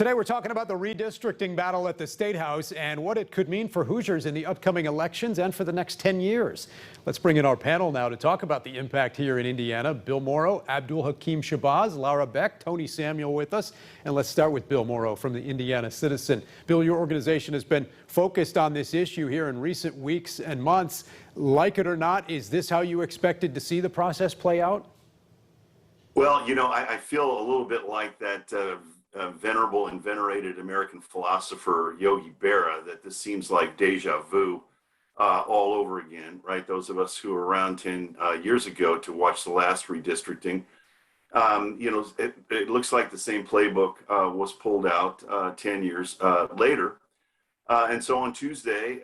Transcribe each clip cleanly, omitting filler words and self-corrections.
Today we're talking about the redistricting battle at the State House and what it could mean for Hoosiers in the upcoming elections and for the next 10 years. Let's bring in our panel now to talk about the impact here in Indiana. Bill Morrow, Abdul Hakim Shabazz, Laura Beck, Tony Samuel with us. And let's start with Bill Morrow from the Indiana Citizen. Bill, your organization has been focused on this issue here in recent weeks and months. Like it or not, is this how you expected to see the process play out? Well, I feel a little bit like that venerable and venerated American philosopher Yogi Berra, that this seems like deja vu all over again, right? Those of us who were around 10 years ago to watch the last redistricting, it looks like the same playbook was pulled out 10 years later. And so on Tuesday,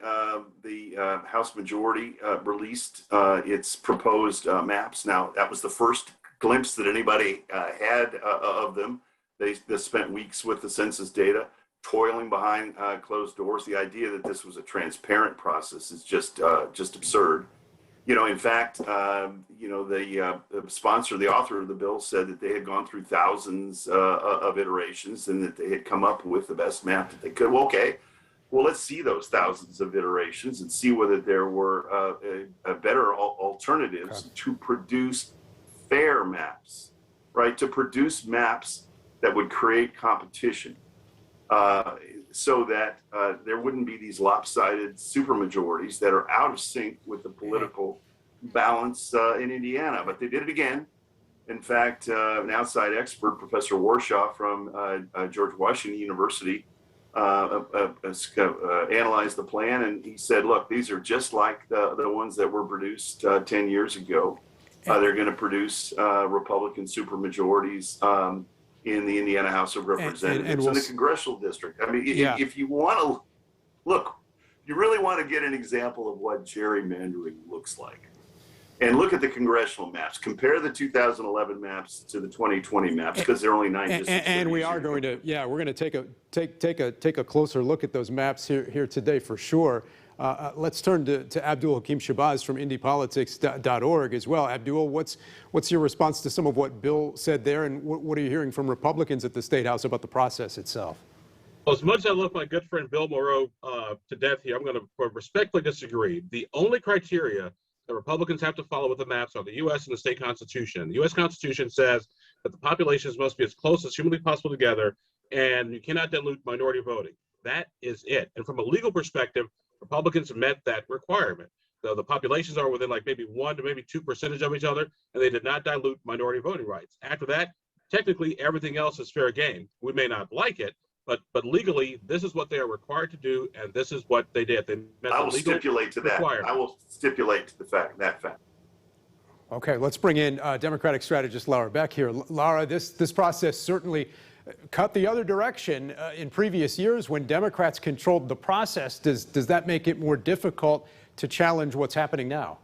the House majority released its proposed maps. Now, that was the first glimpse that anybody had of them. They spent weeks with the census data, toiling behind closed doors. The idea that this was a transparent process is just absurd. In fact, the sponsor, the author of the bill, said that they had gone through thousands of iterations and that they had come up with the best map that they could. Well, okay. Well, let's see those thousands of iterations and see whether there were better alternatives to produce fair maps, right? To produce maps that would create competition so that there wouldn't be these lopsided supermajorities that are out of sync with the political balance in Indiana. But they did it again. In fact, an outside expert, Professor Warshaw from George Washington University, analyzed the plan, and he said, look, these are just like the ones that were produced 10 years ago. They're going to produce Republican supermajorities in the Indiana House of Representatives and the congressional district. I mean, if you want to look, you really want to get an example of what gerrymandering looks like. And look at the congressional maps. Compare the 2011 maps to the 2020 maps, because they're only 9 districts. And we are going to, we're going to take a closer look at those maps here today for sure. Let's turn to Abdul Hakim Shabazz from IndyPolitics.org as well. Abdul, what's your response to some of what Bill said there, and what are you hearing from Republicans at the State House about the process itself? Well, as much as I love my good friend Bill Morrow to death here, I'm going to respectfully disagree. The only criteria that Republicans have to follow with the maps are the U.S. and the state constitution. The U.S. Constitution says that the populations must be as close as humanly possible together, and you cannot dilute minority voting. That is it. And from a legal perspective, Republicans met that requirement. The populations are within like maybe 1 to maybe 2% of each other, and they did not dilute minority voting rights. After that, technically everything else is fair game. We may not like it, but legally, this is what they are required to do, and this is what they did. They met I will stipulate to that. I will stipulate to that fact. Okay, let's bring in Democratic strategist Laura Beck here. Laura, this process certainly cut the other direction in previous years when Democrats controlled the process. Does that make it more difficult to challenge what's happening now?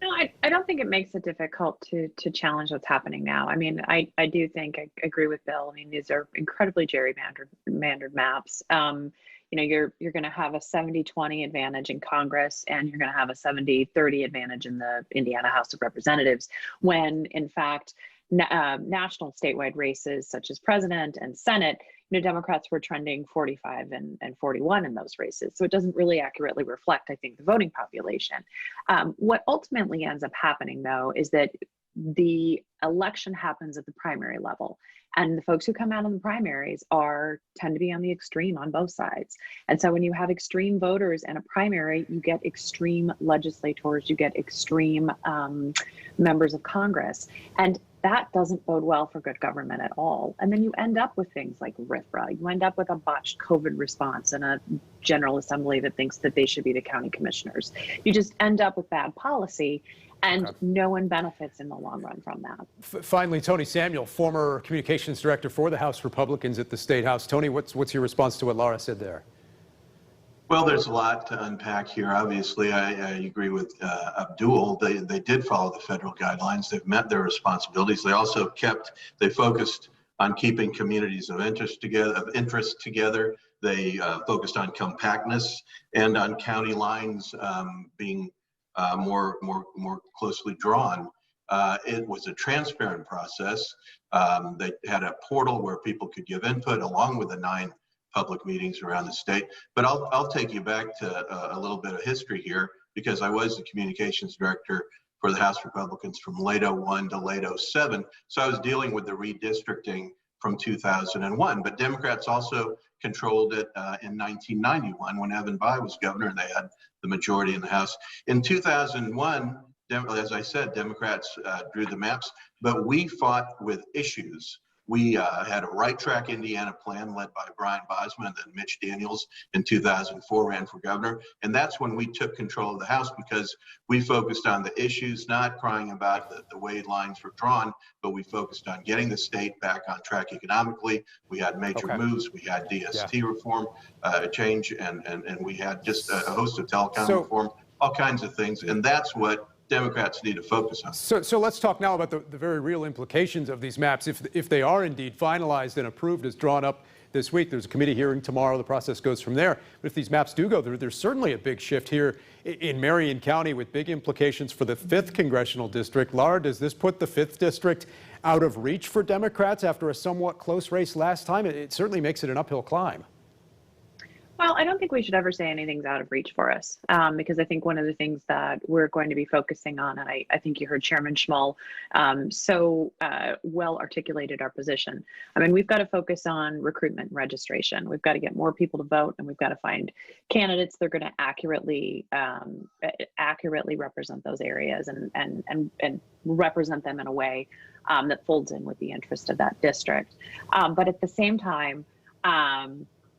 No, I don't think it makes it difficult to challenge what's happening now. I mean, I do think I agree with Bill. I mean, these are incredibly gerrymandered maps. You're going to have a 70-20 advantage in Congress, and you're going to have a 70-30 advantage in the Indiana House of Representatives, when in fact national statewide races such as president and Senate, Democrats were trending 45 and 41 in those races. So it doesn't really accurately reflect, I think, the voting population. What ultimately ends up happening, though, is that the election happens at the primary level, and the folks who come out in the primaries tend to be on the extreme on both sides. And so when you have extreme voters in a primary, you get extreme legislators, you get extreme members of Congress, and that doesn't bode well for good government at all. And then you end up with things like RFRA. You end up with a botched COVID response and a General Assembly that thinks that they should be the county commissioners. You just end up with bad policy, and no one benefits in the long run from that. Finally, Tony Samuel, former communications director for the House Republicans at the State House. Tony, what's your response to what Laura said there? Well, there's a lot to unpack here. Obviously, I agree with Abdul. They did follow the federal guidelines. They've met their responsibilities. They focused on keeping communities of interest together. They focused on compactness and on county lines being more closely drawn. It was a transparent process. They had a portal where people could give input along with the 9 public meetings around the state. But I'll take you back to a little bit of history here, because I was the communications director for the House Republicans from late 01 to late 07. So I was dealing with the redistricting from 2001, but Democrats also controlled it in 1991 when Evan Bayh was governor and they had the majority in the House. In 2001, as I said, Democrats drew the maps, but we fought with issues. We had a Right Track Indiana plan led by Brian Bosma, and then Mitch Daniels in 2004 ran for governor. And that's when we took control of the House, because we focused on the issues, not crying about the way lines were drawn, but we focused on getting the state back on track economically. We had major moves. We had DST reform change, and we had just a host of telecom reform, all kinds of things. And that's what Democrats need to focus on. So let's talk now about the very real implications of these maps. If they are indeed finalized and approved as drawn up this week, there's a committee hearing tomorrow. The process goes from there. But if these maps do go through, there's certainly a big shift here in Marion County with big implications for the 5th congressional district. Laura, does this put the 5th district out of reach for Democrats after a somewhat close race last time? It certainly makes it an uphill climb. Well, I don't think we should ever say anything's out of reach for us, because I think one of the things that we're going to be focusing on, and I think you heard Chairman Schmull well articulated our position. I mean, we've got to focus on recruitment and registration. We've got to get more people to vote, and we've got to find candidates that are going to accurately represent those areas and represent them in a way that folds in with the interest of that district. But at the same time,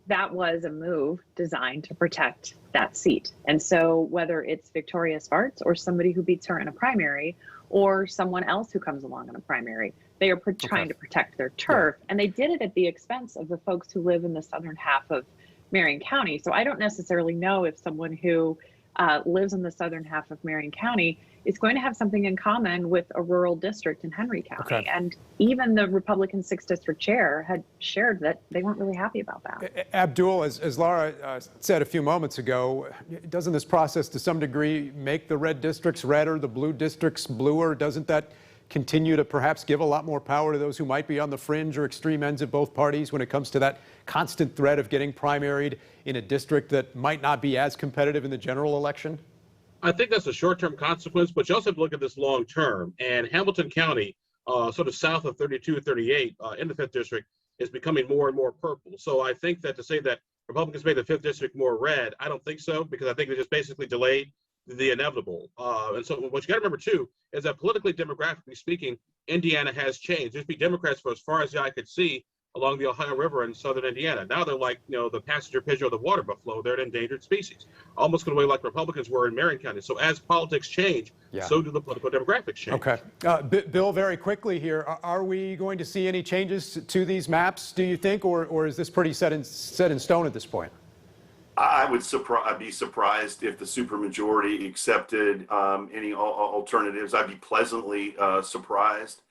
that was a move designed to protect that seat. And so whether it's Victoria Spartz or somebody who beats her in a primary or someone else who comes along in a primary, they are trying to protect their turf. And they did it at the expense of the folks who live in the southern half of Marion County. So I don't necessarily know if someone who lives in the southern half of Marion County is going to have something in common with a rural district in Henry County. And even the Republican 6th District chair had shared that they weren't really happy about that. Abdul, as Laura said a few moments ago, doesn't this process to some degree make the red districts redder, the blue districts bluer? Doesn't that continue to perhaps give a lot more power to those who might be on the fringe or extreme ends of both parties when it comes to that constant threat of getting primaried in a district that might not be as competitive in the general election? I think that's a short-term consequence, but you also have to look at this long-term. And Hamilton County, sort of south of 32 and 38 in the 5th district, is becoming more and more purple. So I think that to say that Republicans made the 5th district more red, I don't think so, because I think they just basically delayed the inevitable. And so what you got to remember, too, is that politically, demographically speaking, Indiana has changed. There used to be Democrats for as far as the eye could see along the Ohio River in southern Indiana. Now they're like, the passenger pigeon or the water buffalo. They're an endangered species, almost going away like Republicans were in Marion County. So as politics change, so do the political demographics change. Okay. Bill, very quickly here, are we going to see any changes to these maps, do you think, or is this pretty set in stone at this point? I'd be surprised if the supermajority accepted any alternatives. I'd be pleasantly surprised.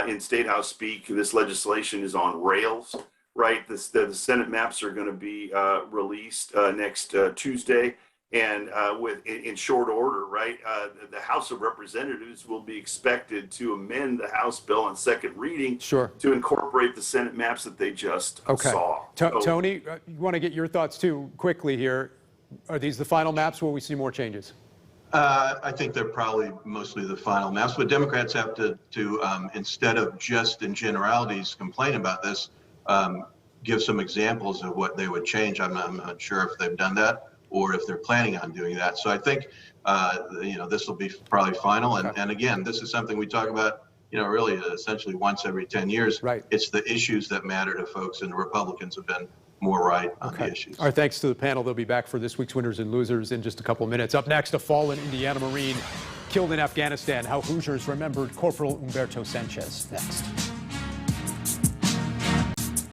In State House speak, this legislation is on rails, right? The Senate maps are going to be released next Tuesday, and in short order, right? The House of Representatives will be expected to amend the House bill on second reading to incorporate the Senate maps that they just saw. Tony, you want to get your thoughts too quickly here. Are these the final maps? Will we see more changes? I think they're probably mostly the final maps, but Democrats have to instead of just in generalities complain about this, give some examples of what they would change. I'm not sure if they've done that or if they're planning on doing that. So I think, this will be probably final. And again, this is something we talk about, really essentially once every 10 years. Right. It's the issues that matter to folks, and the Republicans have been more right on the issues. Our thanks to the panel. They'll be back for this week's winners and losers in just a couple minutes. Up next, a fallen Indiana Marine killed in Afghanistan. How Hoosiers remembered Corporal Humberto Sanchez. Next.